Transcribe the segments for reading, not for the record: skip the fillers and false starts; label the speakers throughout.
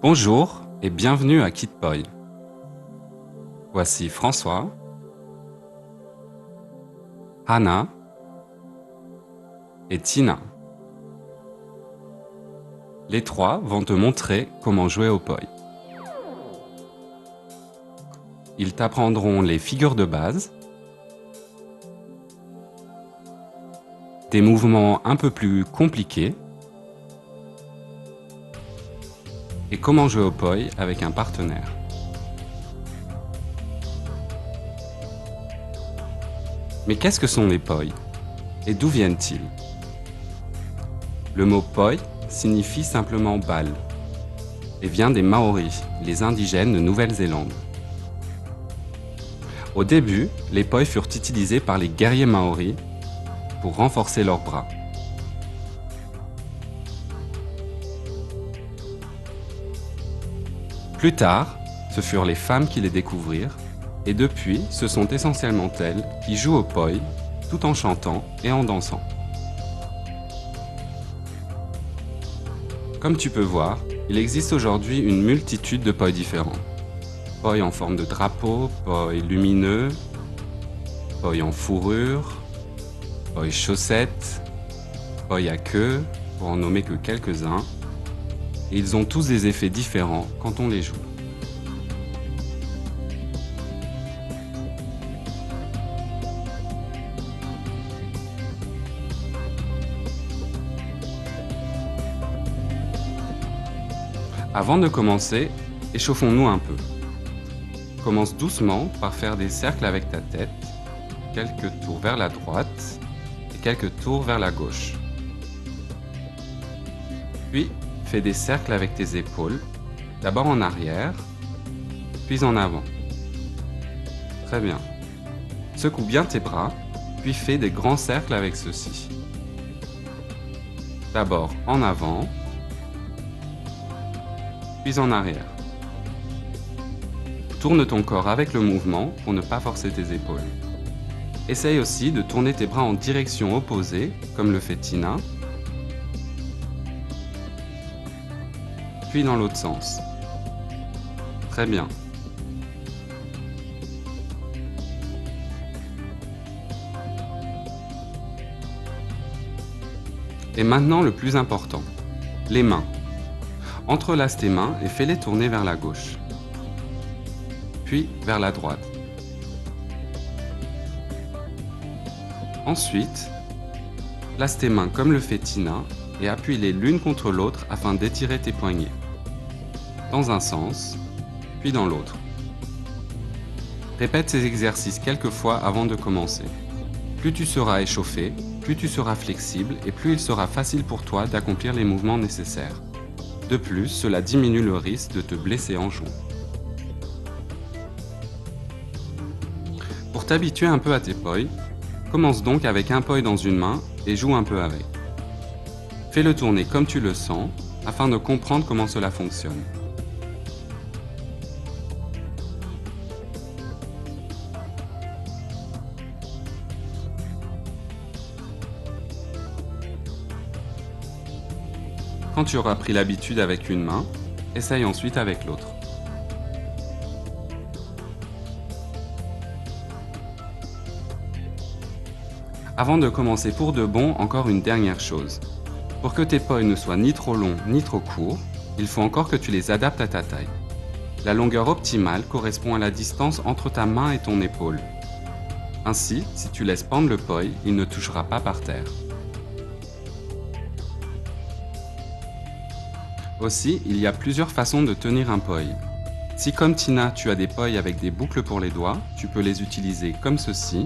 Speaker 1: Bonjour et bienvenue à KidPoy. Voici François, Hannah et Tina. Les trois vont te montrer comment jouer au Poi. Ils t'apprendront les figures de base, des mouvements un peu plus compliqués et comment jouer au Poi avec un partenaire. Mais qu'est-ce que sont les Poi et d'où viennent-ils? Le mot Poi signifie simplement balle et vient des Maoris, les indigènes de Nouvelle-Zélande. Au début, les Poi furent utilisés par les guerriers Maoris pour renforcer leurs bras. Plus tard, ce furent les femmes qui les découvrirent, et depuis, ce sont essentiellement elles qui jouent au Poi, tout en chantant et en dansant. Comme tu peux voir, il existe aujourd'hui une multitude de Poi différents. Poi en forme de drapeau, Poi lumineux, Poi en fourrure, Poi chaussettes, Poi à queue, pour en nommer que quelques-uns, et ils ont tous des effets différents quand on les joue. Avant de commencer, échauffons-nous un peu. Commence doucement par faire des cercles avec ta tête, quelques tours vers la droite et quelques tours vers la gauche. Puis, fais des cercles avec tes épaules, d'abord en arrière, puis en avant. Très bien. Secoue bien tes bras, puis fais des grands cercles avec ceux-ci. D'abord en avant, puis en arrière. Tourne ton corps avec le mouvement pour ne pas forcer tes épaules. Essaye aussi de tourner tes bras en direction opposée, comme le fait Tina, puis dans l'autre sens. Très bien. Et maintenant le plus important, les mains. Entrelace tes mains et fais-les tourner vers la gauche, puis vers la droite. Ensuite, place tes mains comme le fait Tina et appuie-les l'une contre l'autre afin d'étirer tes poignets, dans un sens, puis dans l'autre. Répète ces exercices quelques fois avant de commencer. Plus tu seras échauffé, plus tu seras flexible et plus il sera facile pour toi d'accomplir les mouvements nécessaires. De plus, cela diminue le risque de te blesser en jouant. Pour t'habituer un peu à tes Poi, commence donc avec un Poi dans une main et joue un peu avec. Fais-le tourner comme tu le sens afin de comprendre comment cela fonctionne. Quand tu auras pris l'habitude avec une main, essaye ensuite avec l'autre. Avant de commencer pour de bon, encore une dernière chose. Pour que tes Poi ne soient ni trop longs ni trop courts, il faut encore que tu les adaptes à ta taille. La longueur optimale correspond à la distance entre ta main et ton épaule. Ainsi, si tu laisses pendre le Poi, il ne touchera pas par terre. Aussi, il y a plusieurs façons de tenir un Poi. Si comme Tina, tu as des Poi avec des boucles pour les doigts, tu peux les utiliser comme ceci.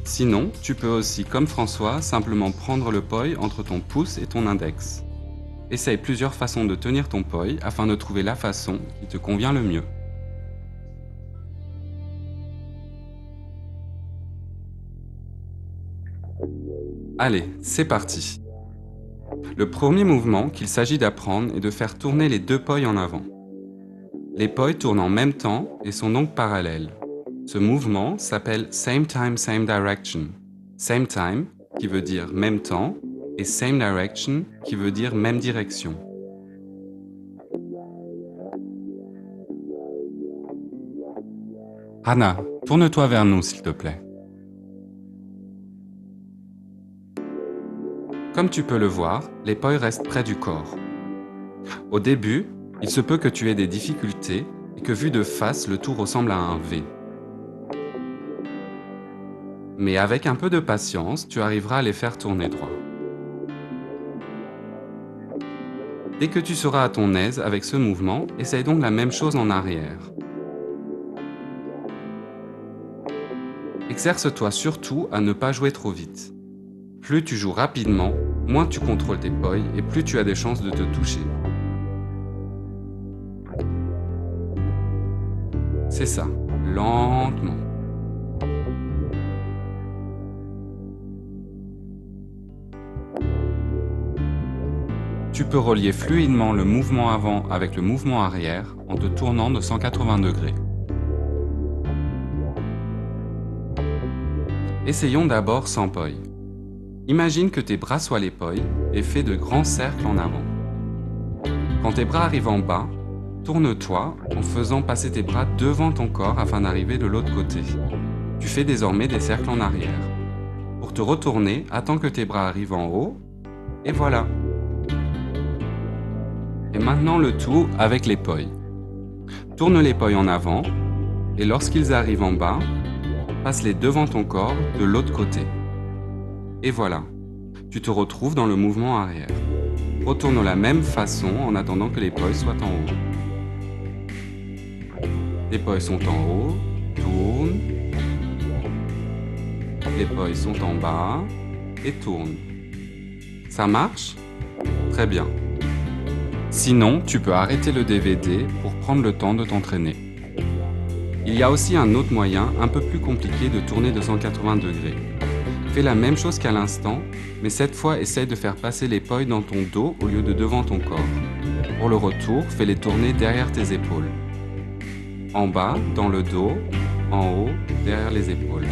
Speaker 1: Sinon, tu peux aussi, comme François, simplement prendre le Poi entre ton pouce et ton index. Essaye plusieurs façons de tenir ton Poi afin de trouver la façon qui te convient le mieux. Allez, c'est parti! Le premier mouvement qu'il s'agit d'apprendre est de faire tourner les deux Poi en avant. Les Poi tournent en même temps et sont donc parallèles. Ce mouvement s'appelle Same Time, Same Direction. Same Time qui veut dire même temps, et same direction, qui veut dire même direction. Hannah, tourne-toi vers nous, s'il te plaît. Comme tu peux le voir, les poi restent près du corps. Au début, il se peut que tu aies des difficultés et que vu de face, le tout ressemble à un V. Mais avec un peu de patience, tu arriveras à les faire tourner droit. Dès que tu seras à ton aise avec ce mouvement, essaye donc la même chose en arrière. Exerce-toi surtout à ne pas jouer trop vite. Plus tu joues rapidement, moins tu contrôles tes poi et plus tu as des chances de te toucher. C'est ça, lentement. Tu peux relier fluidement le mouvement avant avec le mouvement arrière en te tournant de 180 degrés. Essayons d'abord sans poi. Imagine que tes bras soient les poi et fais de grands cercles en avant. Quand tes bras arrivent en bas, tourne-toi en faisant passer tes bras devant ton corps afin d'arriver de l'autre côté. Tu fais désormais des cercles en arrière. Pour te retourner, attends que tes bras arrivent en haut, et voilà. Et maintenant le tout avec les poi. Tourne les poi en avant, et lorsqu'ils arrivent en bas, passe-les devant ton corps de l'autre côté. Et voilà, tu te retrouves dans le mouvement arrière. Retourne de la même façon en attendant que les poi soient en haut. Les poi sont en haut, tourne. Les poi sont en bas et tourne. Ça marche? Très bien. Sinon, tu peux arrêter le DVD pour prendre le temps de t'entraîner. Il y a aussi un autre moyen un peu plus compliqué de tourner de 180 degrés. Fais la même chose qu'à l'instant, mais cette fois essaye de faire passer les poi dans ton dos au lieu de devant ton corps. Pour le retour, fais-les tourner derrière tes épaules. En bas, dans le dos, en haut, derrière les épaules.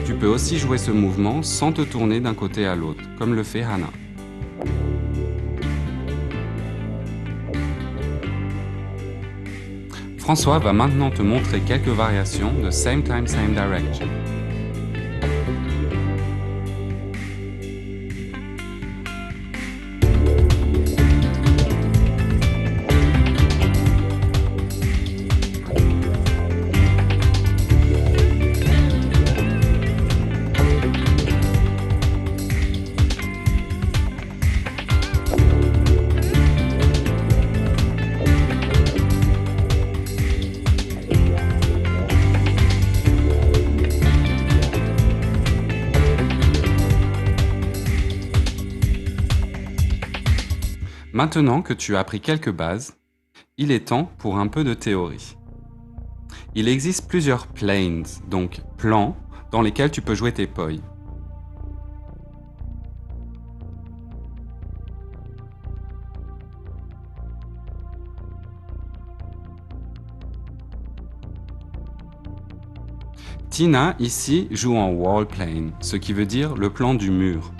Speaker 1: Tu peux aussi jouer ce mouvement sans te tourner d'un côté à l'autre, comme le fait Hannah. François va maintenant te montrer quelques variations de Same Time, Same Direction. Maintenant que tu as appris quelques bases, il est temps pour un peu de théorie. Il existe plusieurs planes, donc plans, dans lesquels tu peux jouer tes poi. Tina, ici, joue en wall plane, ce qui veut dire le plan du mur.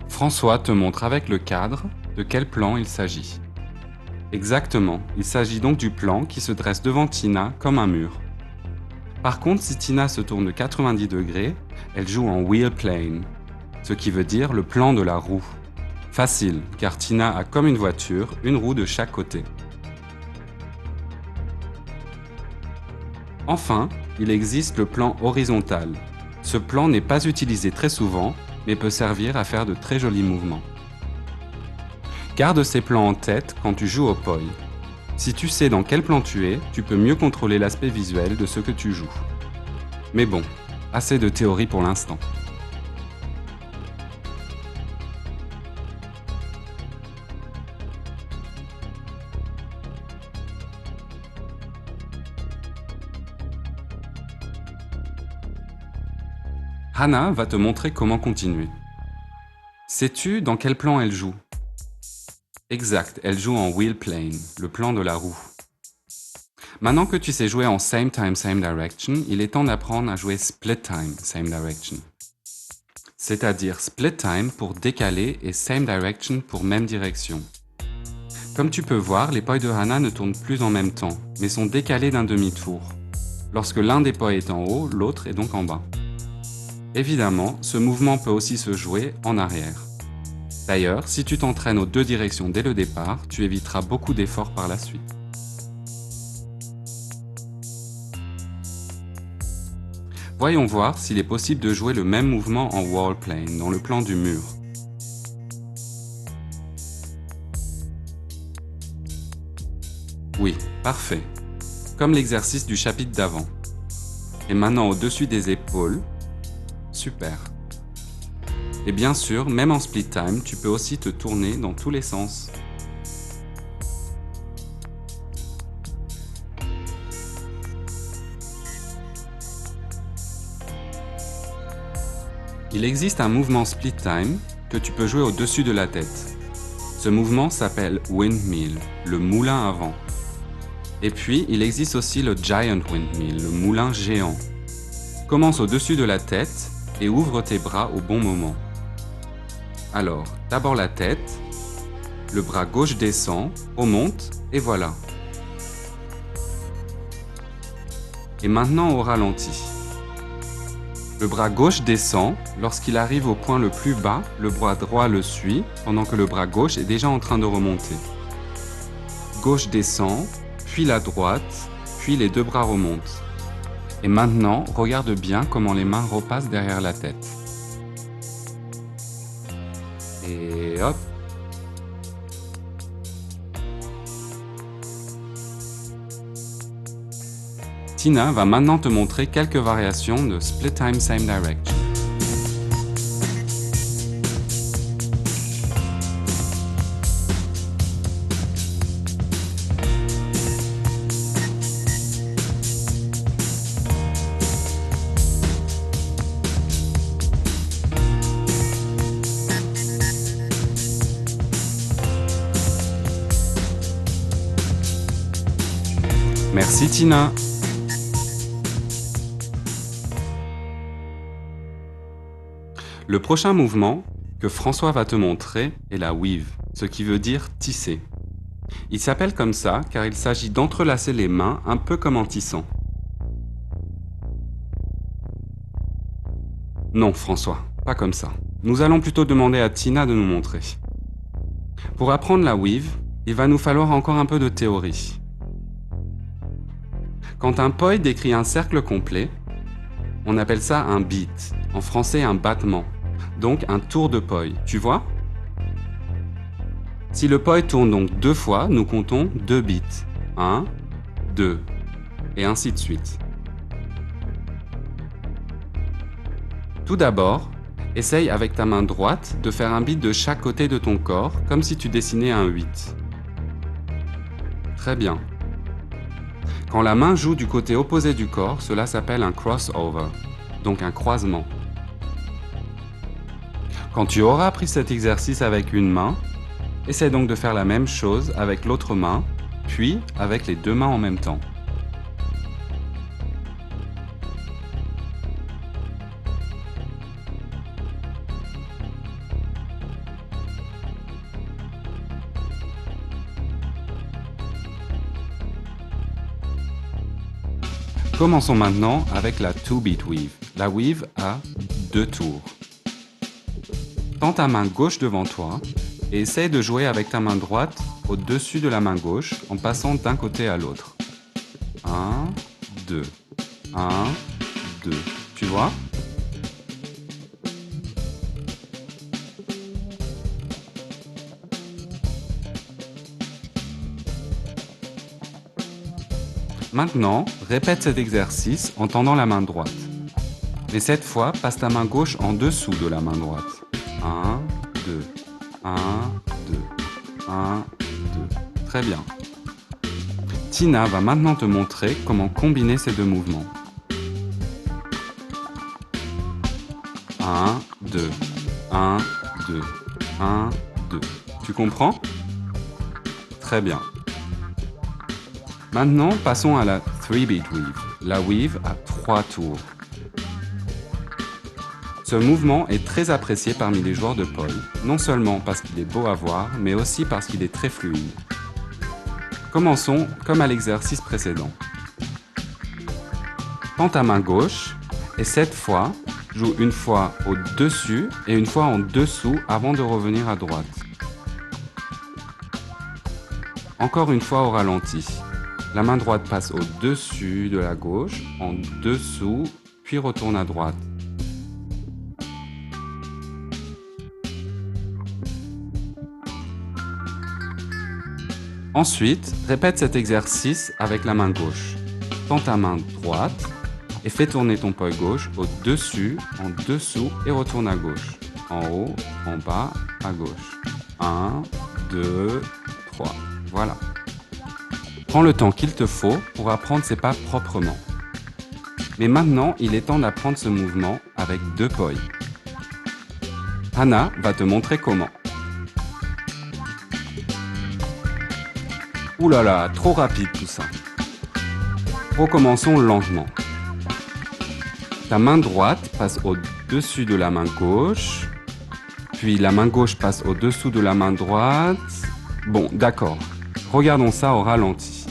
Speaker 1: François te montre avec le cadre de quel plan il s'agit. Exactement, il s'agit donc du plan qui se dresse devant Tina comme un mur. Par contre, si Tina se tourne de 90 degrés, elle joue en wheel plane, ce qui veut dire le plan de la roue. Facile, car Tina a comme une voiture, une roue de chaque côté. Enfin, il existe le plan horizontal. Ce plan n'est pas utilisé très souvent, mais peut servir à faire de très jolis mouvements. Garde ces plans en tête quand tu joues au poi. Si tu sais dans quel plan tu es, tu peux mieux contrôler l'aspect visuel de ce que tu joues. Mais bon, assez de théorie pour l'instant. Hannah va te montrer comment continuer. Sais-tu dans quel plan elle joue? Exact, elle joue en wheel plane, le plan de la roue. Maintenant que tu sais jouer en same time, same direction, il est temps d'apprendre à jouer split time, same direction. C'est-à-dire split time pour décaler et same direction pour même direction. Comme tu peux voir, les pois de Hana ne tournent plus en même temps, mais sont décalés d'un demi-tour. Lorsque l'un des pois est en haut, l'autre est donc en bas. Évidemment, ce mouvement peut aussi se jouer en arrière. D'ailleurs, si tu t'entraînes aux deux directions dès le départ, tu éviteras beaucoup d'efforts par la suite. Voyons voir s'il est possible de jouer le même mouvement en wall plane, dans le plan du mur. Oui, parfait. Comme l'exercice du chapitre d'avant. Et maintenant au-dessus des épaules. Super. Et bien sûr, même en split time, tu peux aussi te tourner dans tous les sens. Il existe un mouvement split time que tu peux jouer au-dessus de la tête. Ce mouvement s'appelle windmill, le moulin à vent. Et puis, il existe aussi le giant windmill, le moulin géant. Commence au-dessus de la tête et ouvre tes bras au bon moment. Alors, d'abord la tête, le bras gauche descend, remonte et voilà. Et maintenant au ralenti. Le bras gauche descend, lorsqu'il arrive au point le plus bas, le bras droit le suit, pendant que le bras gauche est déjà en train de remonter. Gauche descend, puis la droite, puis les deux bras remontent. Et maintenant, regarde bien comment les mains repassent derrière la tête. Et hop. Tina va maintenant te montrer quelques variations de split time same direction. Merci Tina. Le prochain mouvement que François va te montrer est la weave, ce qui veut dire tisser. Il s'appelle comme ça car il s'agit d'entrelacer les mains un peu comme en tissant. Non François, pas comme ça. Nous allons plutôt demander à Tina de nous montrer. Pour apprendre la weave, il va nous falloir encore un peu de théorie. Quand un poi décrit un cercle complet, on appelle ça un beat, en français un battement, donc un tour de poi, tu vois? Si le poi tourne donc 2 fois, nous comptons 2 beats. 1, 2, et ainsi de suite. Tout d'abord, essaye avec ta main droite de faire un beat de chaque côté de ton corps, comme si tu dessinais un 8. Très bien. Quand la main joue du côté opposé du corps, cela s'appelle un crossover, donc un croisement. Quand tu auras appris cet exercice avec une main, essaie donc de faire la même chose avec l'autre main, puis avec les deux mains en même temps. Commençons maintenant avec la 2-beat weave, la weave à 2 tours. Tends ta main gauche devant toi et essaye de jouer avec ta main droite au-dessus de la main gauche en passant d'un côté à l'autre. 1, 2, 1, 2. Tu vois ? Maintenant, répète cet exercice en tendant la main droite. Mais cette fois, passe ta main gauche en dessous de la main droite. 1, 2, 1, 2, 1, 2. Très bien. Tina va maintenant te montrer comment combiner ces deux mouvements. 1, 2, 1, 2, 1, 2. Tu comprends ? Très bien. Maintenant, passons à la 3-beat weave, la weave à 3 tours. Ce mouvement est très apprécié parmi les joueurs de poi, non seulement parce qu'il est beau à voir, mais aussi parce qu'il est très fluide. Commençons comme à l'exercice précédent. Tends ta main gauche et cette fois, joue une fois au-dessus et une fois en dessous avant de revenir à droite. Encore une fois au ralenti. La main droite passe au-dessus de la gauche, en dessous, puis retourne à droite. Ensuite, répète cet exercice avec la main gauche. Tends ta main droite et fais tourner ton poi gauche au-dessus, en dessous et retourne à gauche. En haut, en bas, à gauche. 1, 2, 3. Voilà. Prends le temps qu'il te faut pour apprendre ces pas proprement. Mais maintenant, il est temps d'apprendre ce mouvement avec 2 poi. Hannah va te montrer comment. Ouh là là, trop rapide tout ça. Recommençons lentement. Ta main droite passe au-dessus de la main gauche, puis la main gauche passe au-dessous de la main droite. Bon, d'accord. Regardons ça au ralenti.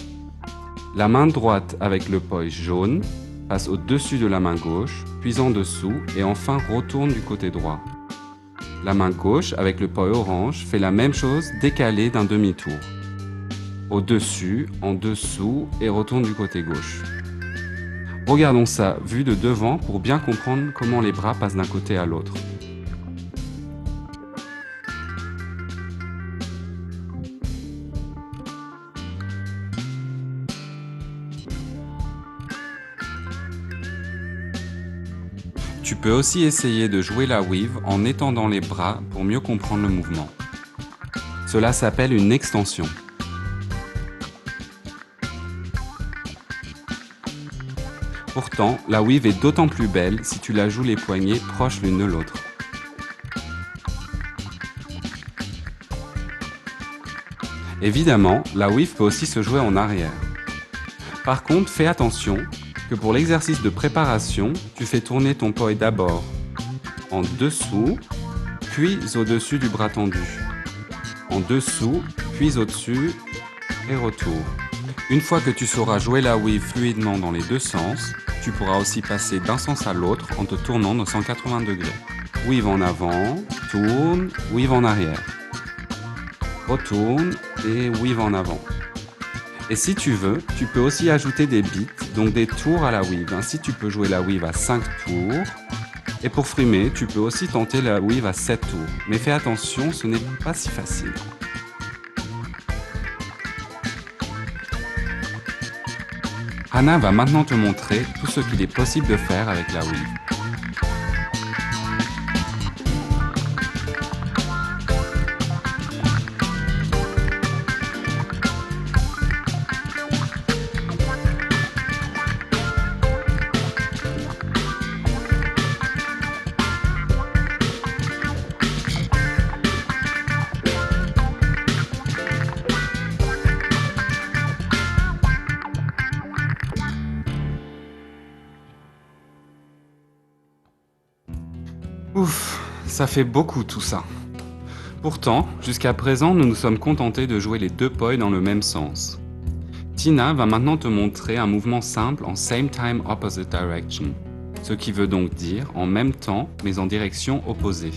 Speaker 1: La main droite avec le poi jaune passe au-dessus de la main gauche, puis en dessous et enfin retourne du côté droit. La main gauche avec le poi orange fait la même chose décalée d'un demi-tour. Au-dessus, en dessous et retourne du côté gauche. Regardons ça vu de devant pour bien comprendre comment les bras passent d'un côté à l'autre. Tu peux aussi essayer de jouer la weave en étendant les bras pour mieux comprendre le mouvement. Cela s'appelle une extension. Pourtant, la weave est d'autant plus belle si tu la joues les poignets proches l'une de l'autre. Évidemment, la weave peut aussi se jouer en arrière. Par contre, fais attention que pour l'exercice de préparation, tu fais tourner ton poi d'abord en dessous, puis au-dessus du bras tendu. En dessous, puis au-dessus et retour. Une fois que tu sauras jouer la weave fluidement dans les deux sens, tu pourras aussi passer d'un sens à l'autre en te tournant de 180 degrés. Weave en avant, tourne, weave en arrière. Retourne et weave en avant. Et si tu veux, tu peux aussi ajouter des beats, donc des tours à la weave. Ainsi, tu peux jouer la weave à 5 tours. Et pour frimer, tu peux aussi tenter la weave à 7 tours. Mais fais attention, ce n'est pas si facile. Hannah va maintenant te montrer tout ce qu'il est possible de faire avec la weave. Ouf, ça fait beaucoup tout ça. Pourtant, jusqu'à présent, nous nous sommes contentés de jouer les 2 poi dans le même sens. Tina va maintenant te montrer un mouvement simple en same time opposite direction, ce qui veut donc dire en même temps mais en direction opposée.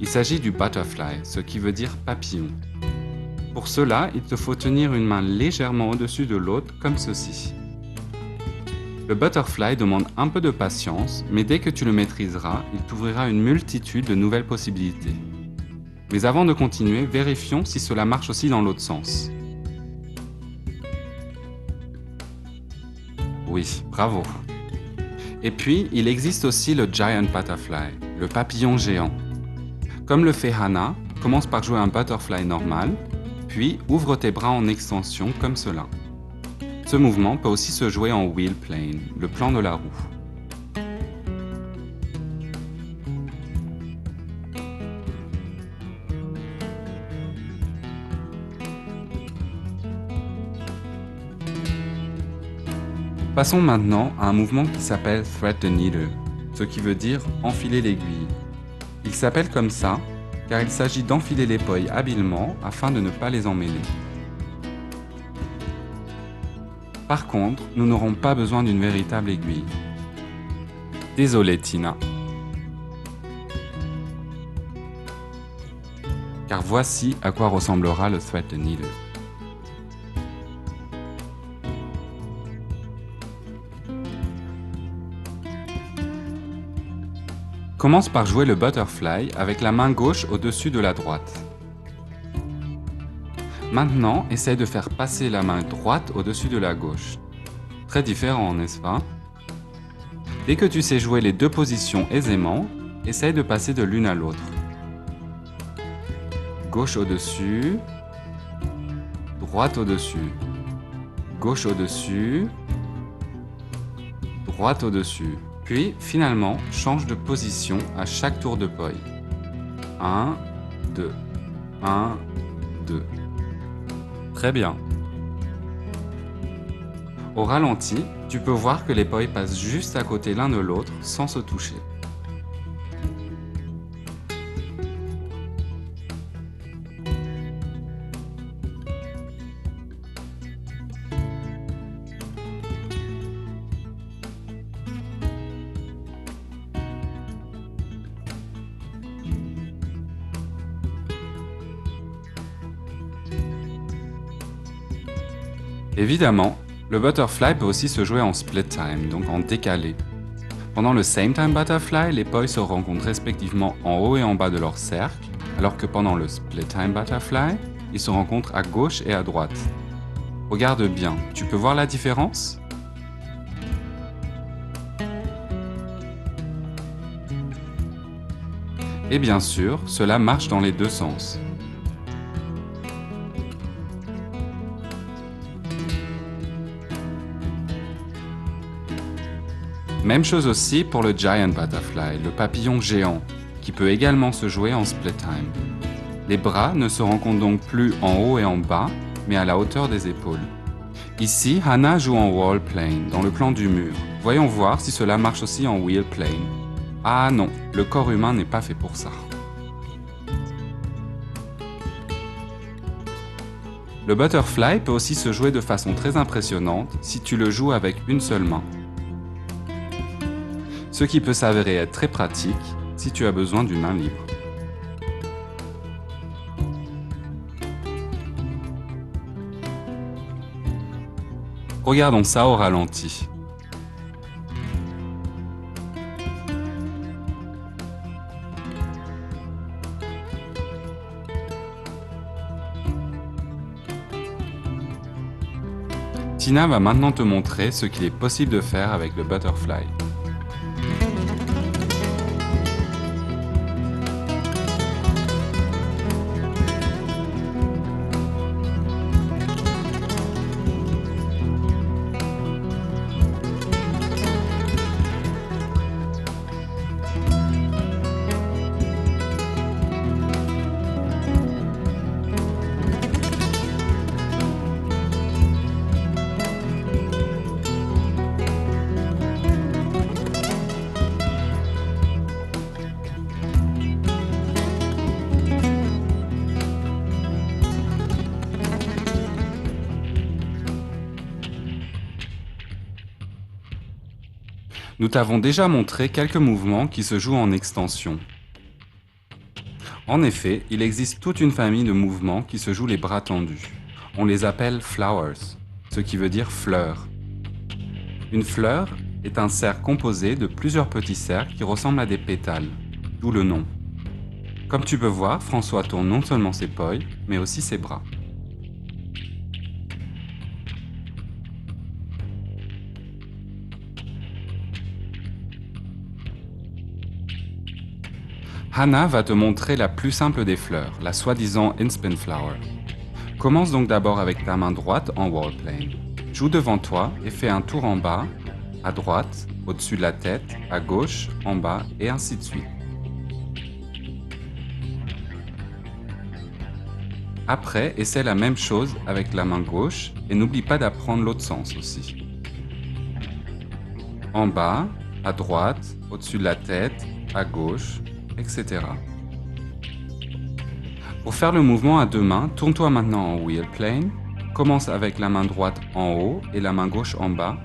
Speaker 1: Il s'agit du butterfly, ce qui veut dire papillon. Pour cela, il te faut tenir une main légèrement au-dessus de l'autre comme ceci. Le butterfly demande un peu de patience, mais dès que tu le maîtriseras, il t'ouvrira une multitude de nouvelles possibilités. Mais avant de continuer, vérifions si cela marche aussi dans l'autre sens. Oui, bravo. Et puis, il existe aussi le giant butterfly, le papillon géant. Comme le fait Hannah, commence par jouer un butterfly normal, puis ouvre tes bras en extension comme cela. Ce mouvement peut aussi se jouer en wheel plane, le plan de la roue. Passons maintenant à un mouvement qui s'appelle Thread the Needle, ce qui veut dire enfiler l'aiguille. Il s'appelle comme ça car il s'agit d'enfiler les poils habilement afin de ne pas les emmêler. Par contre, nous n'aurons pas besoin d'une véritable aiguille. Désolé Tina. Car voici à quoi ressemblera le Thread the Needle. Commence par jouer le butterfly avec la main gauche au-dessus de la droite. Maintenant, essaye de faire passer la main droite au-dessus de la gauche. Très différent, n'est-ce pas? Dès que tu sais jouer les deux positions aisément, essaye de passer de l'une à l'autre. Gauche au-dessus, droite au-dessus, gauche au-dessus, droite au-dessus. Puis, finalement, change de position à chaque tour de poi. 1, 2, 1, 2. Très bien. Au ralenti, tu peux voir que les pois passent juste à côté l'un de l'autre sans se toucher. Évidemment, le butterfly peut aussi se jouer en split time, donc en décalé. Pendant le same time butterfly, les pois se rencontrent respectivement en haut et en bas de leur cercle, alors que pendant le split time butterfly, ils se rencontrent à gauche et à droite. Regarde bien, tu peux voir la différence? Et bien sûr, cela marche dans les deux sens. Même chose aussi pour le giant butterfly, le papillon géant, qui peut également se jouer en split time. Les bras ne se rencontrent donc plus en haut et en bas, mais à la hauteur des épaules. Ici, Hannah joue en wall plane, dans le plan du mur. Voyons voir si cela marche aussi en wheel plane. Ah non, le corps humain n'est pas fait pour ça. Le butterfly peut aussi se jouer de façon très impressionnante si tu le joues avec une seule main. Ce qui peut s'avérer être très pratique si tu as besoin d'une main libre. Regardons ça au ralenti. Tina va maintenant te montrer ce qu'il est possible de faire avec le butterfly. Nous t'avons déjà montré quelques mouvements qui se jouent en extension. En effet, il existe toute une famille de mouvements qui se jouent les bras tendus. On les appelle flowers, ce qui veut dire fleur. Une fleur est un cercle composé de plusieurs petits cercles qui ressemblent à des pétales, d'où le nom. Comme tu peux voir, François tourne non seulement ses poils, mais aussi ses bras. Hannah va te montrer la plus simple des fleurs, la soi-disant in-spin flower. Commence donc d'abord avec ta main droite en wall plane. Joue devant toi et fais un tour en bas, à droite, au-dessus de la tête, à gauche, en bas et ainsi de suite. Après, essaie la même chose avec la main gauche et n'oublie pas d'apprendre l'autre sens aussi. en bas, à droite, au-dessus de la tête, à gauche, etc. Pour faire le mouvement à deux mains, tourne-toi maintenant en wheel plane. Commence avec la main droite en haut et la main gauche en bas,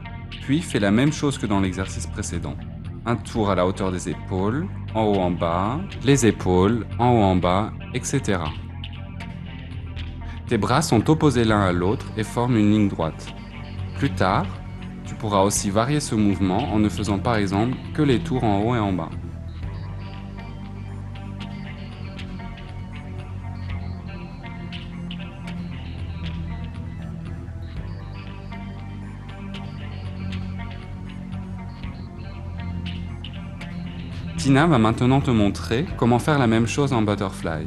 Speaker 1: puis fais la même chose que dans l'exercice précédent. Un tour à la hauteur des épaules, en haut en bas, les épaules, en haut en bas, etc. Tes bras sont opposés l'un à l'autre et forment une ligne droite. Plus tard, tu pourras aussi varier ce mouvement en ne faisant par exemple que les tours en haut et en bas. Tina va maintenant te montrer comment faire la même chose en butterfly.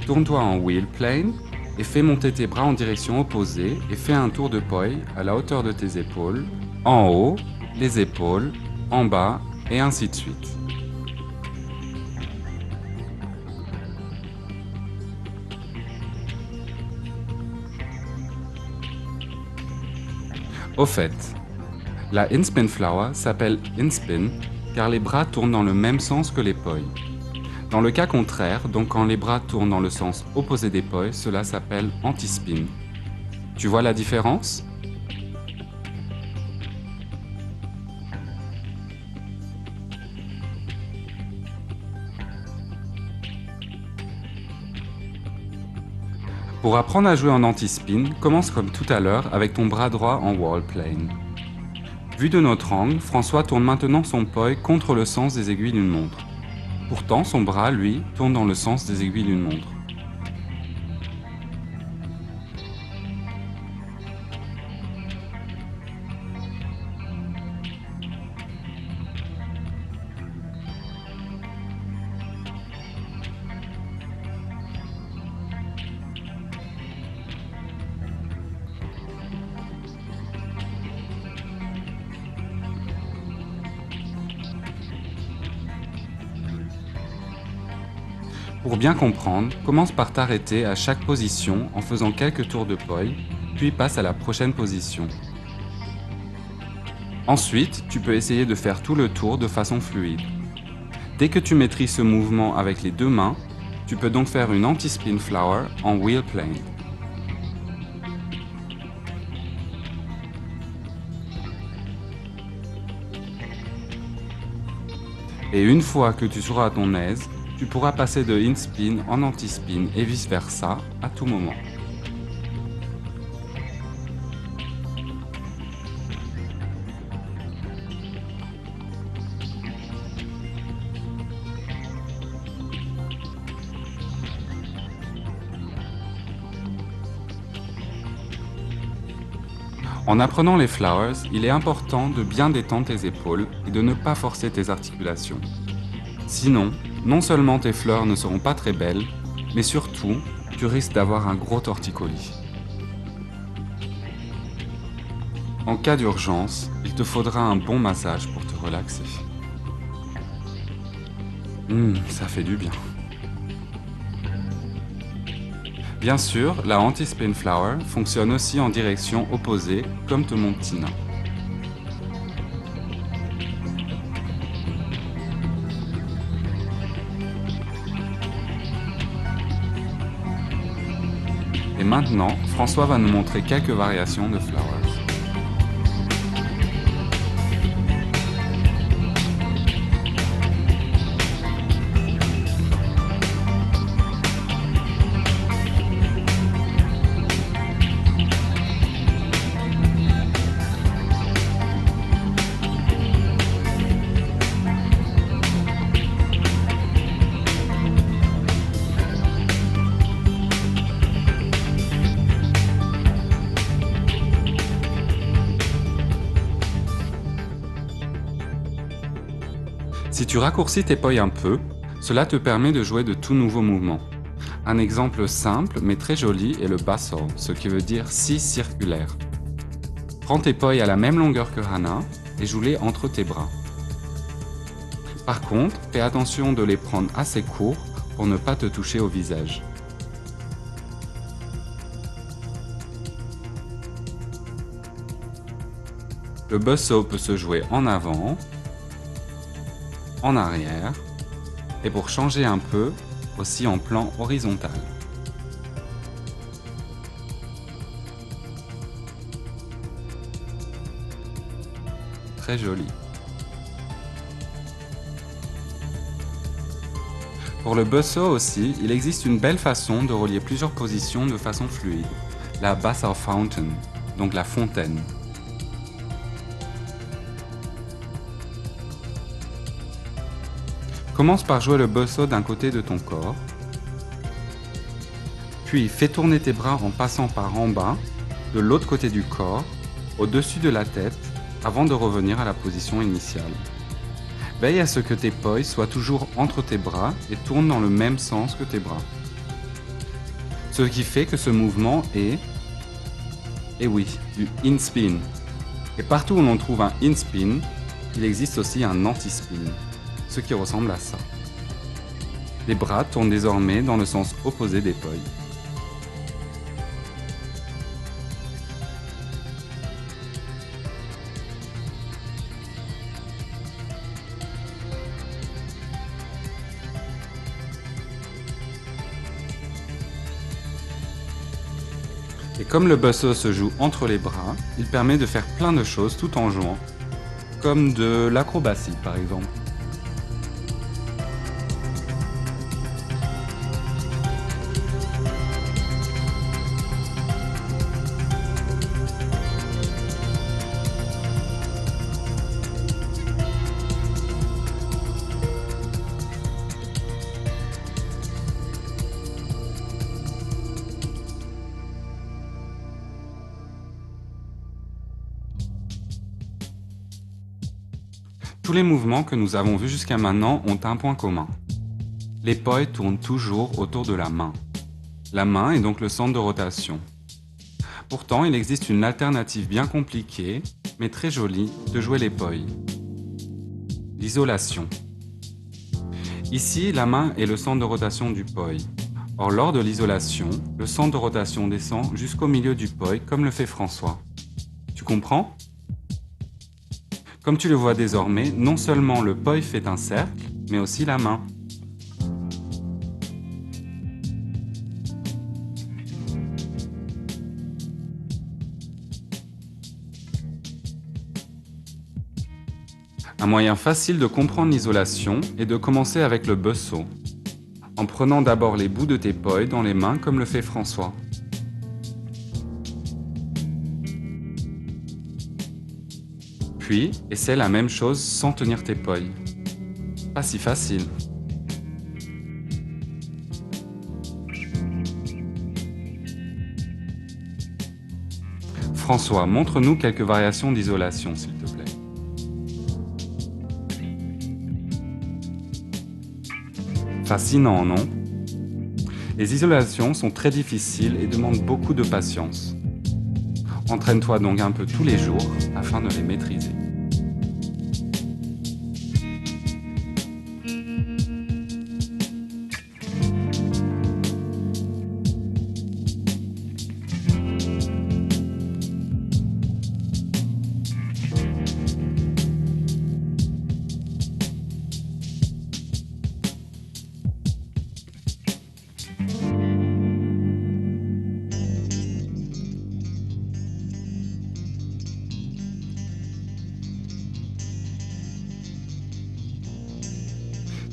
Speaker 1: Tourne-toi en wheel plane et fais monter tes bras en direction opposée et fais un tour de poi à la hauteur de tes épaules, en haut, les épaules, en bas et ainsi de suite. Au fait, la in-spin flower s'appelle in-spin car les bras tournent dans le même sens que les poi. Dans le cas contraire, donc quand les bras tournent dans le sens opposé des poi, cela s'appelle anti-spin. Tu vois la différence ? Pour apprendre à jouer en anti-spin, commence comme tout à l'heure avec ton bras droit en wall plane. Vu de notre angle, François tourne maintenant son poi contre le sens des aiguilles d'une montre. Pourtant, son bras, lui, tourne dans le sens des aiguilles d'une montre. Pour bien comprendre, commence par t'arrêter à chaque position en faisant quelques tours de poi, puis passe à la prochaine position. Ensuite, tu peux essayer de faire tout le tour de façon fluide. Dès que tu maîtrises ce mouvement avec les deux mains, tu peux donc faire une anti-spin flower en wheel plane. Et une fois que tu seras à ton aise, tu pourras passer de in-spin en anti-spin et vice-versa à tout moment. En apprenant les flowers, il est important de bien détendre tes épaules et de ne pas forcer tes articulations. Sinon, non seulement tes fleurs ne seront pas très belles, mais surtout, tu risques d'avoir un gros torticolis. En cas d'urgence, il te faudra un bon massage pour te relaxer. Ça fait du bien. Bien sûr, la anti-spin flower fonctionne aussi en direction opposée, comme te montre Tina. Et maintenant, François va nous montrer quelques variations de flowers. Si tu raccourcis tes poi un peu, cela te permet de jouer de tout nouveaux mouvements. Un exemple simple mais très joli est le bustle, ce qui veut dire scie circulaire. Prends tes poi à la même longueur que Hannah et joue-les entre tes bras. Par contre, fais attention de les prendre assez courts pour ne pas te toucher au visage. Le busso peut se jouer en avant, en arrière, et pour changer un peu, aussi en plan horizontal. Très joli. Pour le busso aussi, il existe une belle façon de relier plusieurs positions de façon fluide, la Basser Fountain, donc la fontaine. Commence par jouer le busso d'un côté de ton corps, puis fais tourner tes bras en passant par en bas, de l'autre côté du corps, au-dessus de la tête, avant de revenir à la position initiale. Veille à ce que tes poi soient toujours entre tes bras et tournent dans le même sens que tes bras. Ce qui fait que ce mouvement est, et oui, du in-spin. Et partout où l'on trouve un in-spin, il existe aussi un anti-spin, ce qui ressemble à ça. Les bras tournent désormais dans le sens opposé des poi. Et comme le busso se joue entre les bras, il permet de faire plein de choses tout en jouant, comme de l'acrobatie par exemple. Tous les mouvements que nous avons vus jusqu'à maintenant ont un point commun. Les poi tournent toujours autour de la main. La main est donc le centre de rotation. Pourtant, il existe une alternative bien compliquée, mais très jolie, de jouer les poi. L'isolation. Ici, la main est le centre de rotation du poi. Or, lors de l'isolation, le centre de rotation descend jusqu'au milieu du poi, comme le fait François. Tu comprends ? Comme tu le vois désormais, non seulement le poi fait un cercle, mais aussi la main. Un moyen facile de comprendre l'isolation est de commencer avec le busso, en prenant d'abord les bouts de tes poi dans les mains comme le fait François. Puis, essaie la même chose sans tenir tes poi. Pas si facile. François, montre-nous quelques variations d'isolation, s'il te plaît. Fascinant, non ? Les isolations sont très difficiles et demandent beaucoup de patience. Entraîne-toi donc un peu tous les jours afin de les maîtriser.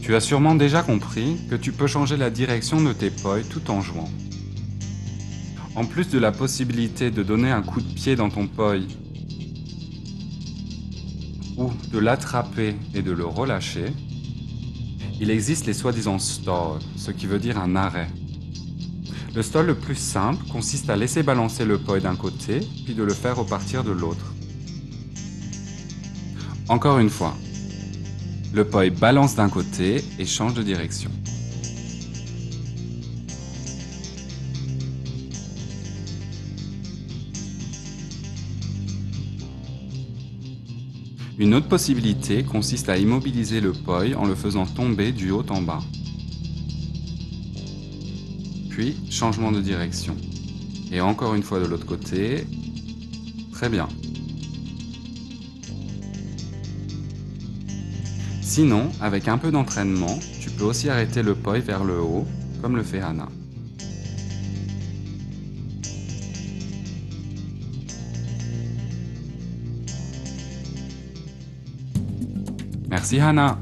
Speaker 1: Tu as sûrement déjà compris que tu peux changer la direction de tes poi tout en jouant. En plus de la possibilité de donner un coup de pied dans ton poi ou de l'attraper et de le relâcher, il existe les soi-disant stall, ce qui veut dire un arrêt. Le stall le plus simple consiste à laisser balancer le poi d'un côté, puis de le faire repartir de l'autre. Encore une fois, le poi balance d'un côté et change de direction. Une autre possibilité consiste à immobiliser le poi en le faisant tomber du haut en bas. Puis, changement de direction. Et encore une fois de l'autre côté. Très bien. Sinon, avec un peu d'entraînement, tu peux aussi arrêter le poi vers le haut, comme le fait Hana. Merci Hana.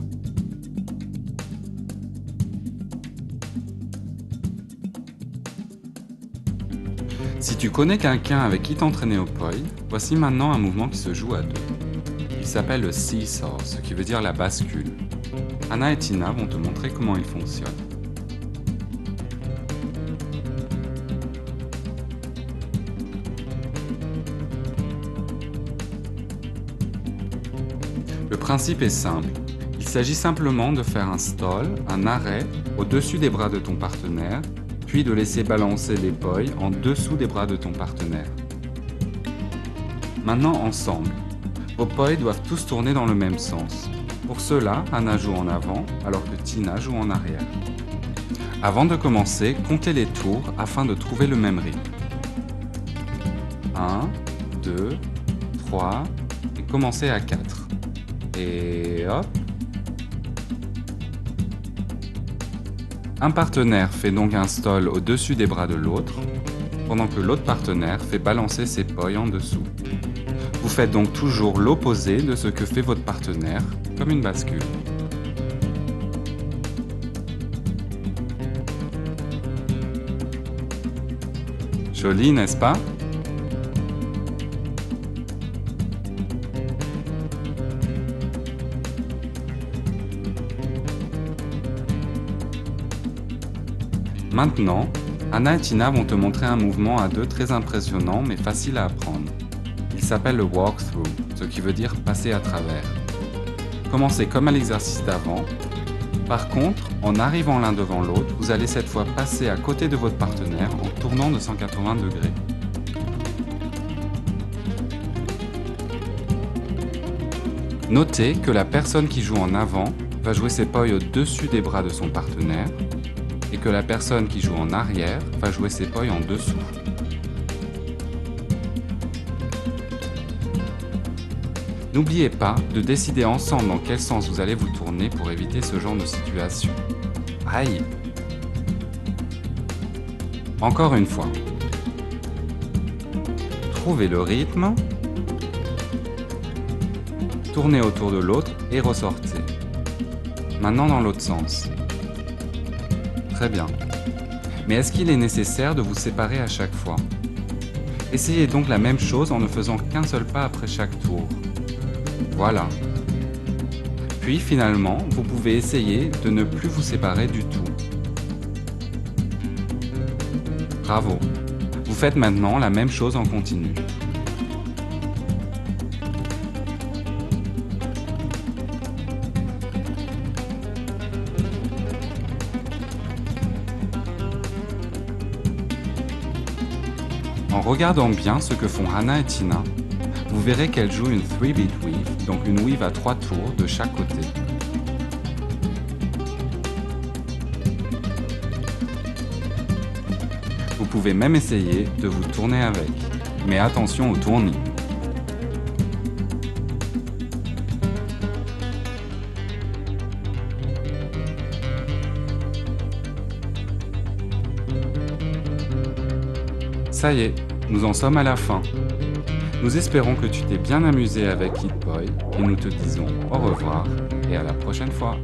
Speaker 1: Si tu connais quelqu'un avec qui t'entraîner au poi, voici maintenant un mouvement qui se joue à deux. Il s'appelle le seesaw, ce qui veut dire la bascule. Hana et Tina vont te montrer comment il fonctionne. Le principe est simple. Il s'agit simplement de faire un stall, un arrêt, au-dessus des bras de ton partenaire, puis de laisser balancer les pois en dessous des bras de ton partenaire. Maintenant ensemble. Vos pois doivent tous tourner dans le même sens. Pour cela, Hana joue en avant, alors que Tina joue en arrière. Avant de commencer, comptez les tours afin de trouver le même rythme. 1, 2, 3, et commencez à 4. Et hop. Un partenaire fait donc un stall au-dessus des bras de l'autre, pendant que l'autre partenaire fait balancer ses pois en dessous. Vous faites donc toujours l'opposé de ce que fait votre partenaire, comme une bascule. Joli, n'est-ce pas? Maintenant, Hana et Tina vont te montrer un mouvement à deux très impressionnant mais facile à apprendre. Il s'appelle le walkthrough, ce qui veut dire passer à travers. Commencez comme à l'exercice d'avant. Par contre, en arrivant l'un devant l'autre, vous allez cette fois passer à côté de votre partenaire en tournant de 180 degrés. Notez que la personne qui joue en avant va jouer ses pois au-dessus des bras de son partenaire et que la personne qui joue en arrière va jouer ses pois en dessous. N'oubliez pas de décider ensemble dans quel sens vous allez vous tourner pour éviter ce genre de situation. Aïe! Encore une fois. Trouvez le rythme, tournez autour de l'autre et ressortez. Maintenant dans l'autre sens. Très bien. Mais est-ce qu'il est nécessaire de vous séparer à chaque fois? Essayez donc la même chose en ne faisant qu'un seul pas après chaque tour. Voilà. Puis finalement, vous pouvez essayer de ne plus vous séparer du tout. Bravo. Vous faites maintenant la même chose en continu. En regardant bien ce que font Hana et Tina, vous verrez qu'elles jouent une 3-beat weave, donc une weave à 3 tours de chaque côté. Vous pouvez même essayer de vous tourner avec, mais attention au tournis. Ça y est, nous en sommes à la fin. Nous espérons que tu t'es bien amusé avec Hit Boy et nous te disons au revoir et à la prochaine fois.